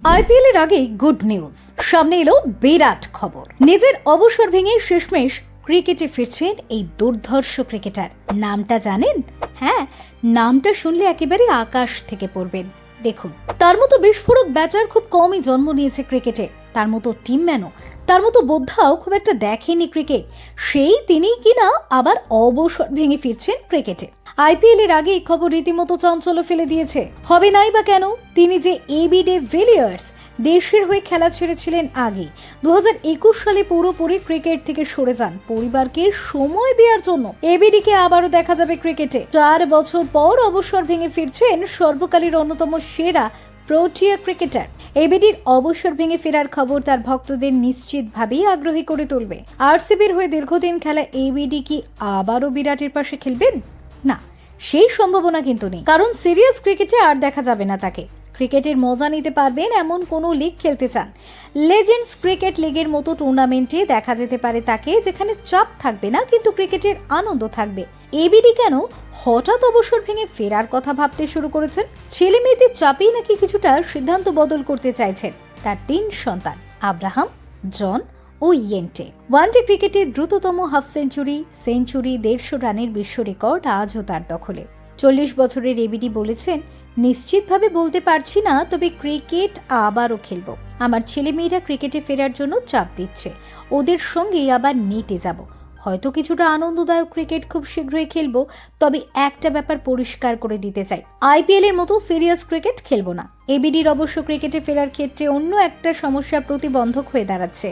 IPL এর আগেই good news সামনে এলো বিরাট খবর। নিজের অবসর ভেঙে শেষমেশ ক্রিকেটে ফিরছেন এই দুর্ধর্ষ ক্রিকেটার। নামটা জানেন? হ্যাঁ, নামটা শুনলে একেবারে আকাশ থেকে পড়বেন। দেখুন, তার মতো বিস্ফোরক ব্যাটার খুব কমই জন্ম নিয়েছে ক্রিকেটে, তার মতো টিমম্যানও, তার মতো বোদ্ধাও খুব একটা দেখেনি ক্রিকেট। সেই তিনিই কিনা আবার অবসর ভেঙে ফিরছেন ক্রিকেটে। আইপিএল এর আগে এই খবর রীতিমতো চাঞ্চল্য ফেলে দিয়েছে। হবে নাই বা কেন, তিনি যে এবি ডি ভিলিয়ার্স দেশের হয়ে খেলা ছেড়েছিলেন আগে, 2021 সালে পুরোপুরি ক্রিকেট থেকে সরে যান পরিবারকে সময় দেওয়ার জন্য। এবিডিকে আবারও দেখা যাবে ক্রিকেটে। 4 বছর পর অবসর ভেঙে ফিরছেন সর্বকালের অন্যতম সেরা প্রোটিয়া ক্রিকেটার। এবিডির অবসর ভেঙে ফেরার খবর তার ভক্তদের নিশ্চিতভাবেই আগ্রহী করে তুলবে। আরসিবির হয়ে দীর্ঘদিন খেলা এবিডি কি আবারও বিরাটের পাশে খেলবেন? না, সেই সম্ভাবনা কিন্তু নেই, কারণ সিরিয়াস ক্রিকেটে আর দেখা যাবে না তাকে। ক্রিকেটের মজা নিতে পারবেন এমন কোনো লিগ খেলতে চান। লেজেন্ডস ক্রিকেট লিগের মতো টুর্নামেন্টে দেখা যেতে পারে তাকে, যেখানে চাপ থাকবে না কিন্তু ক্রিকেটের আনন্দ থাকবে। এবিডি কেন হঠাৎ অবসর ভেঙে ফেরার কথা ভাবতে শুরু করেছেন? ছেলে মেয়েদের চাপেই নাকি কিছুটা সিদ্ধান্ত বদল করতে চাইছেন। তার 3 সন্তান, আব্রাহাম, জন ও ইয়েন্টে। ওয়ানডে ক্রিকেটে দ্রুততম হাফ সেঞ্চুরি, 150 রানের বিশ্ব রেকর্ড আজও তার দখলে। 40 বছরের এবিডি বলেছেন, নিশ্চিতভাবে বলতে পারছি না, তবে ক্রিকেট আবারও খেলবো। আমার ছেলেমেয়েরা ক্রিকেটে ফেরার জন্য চাপ দিচ্ছে, ওদের সঙ্গেই আবার নেটে যাব। হয়তো কিছুটা আনন্দদায়ক ক্রিকেট খুব শীঘ্রই খেলবো, তবে একটা ব্যাপার পরিষ্কার করে দিতে চাই, আইপিএল এর মতো সিরিয়াস ক্রিকেট খেলবো না। এবিডির অবশ্য ক্রিকেটে ফেরার ক্ষেত্রে অন্য একটা সমস্যা প্রতিবন্ধক হয়ে দাঁড়াচ্ছে।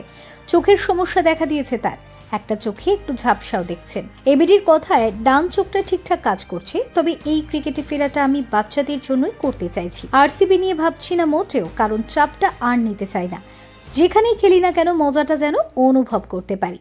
চোখের সমস্যা দেখা দিয়েছে তার, একটা চোখে একটু ঝাপসাও দেখছেন। এবিডির কথায় ডান চোখটা ঠিকঠাক কাজ করছে, তবে এই ক্রিকেটে ফেরাটা আমি বাচ্চাদের জন্যই করতে চাইছি। আরসিবি নিয়ে ভাবছি না মোটেও, কারণ চাপটা আর নিতে চাই না। যেখানেই খেলি না কেন মজাটা যেন অনুভব করতে পারি।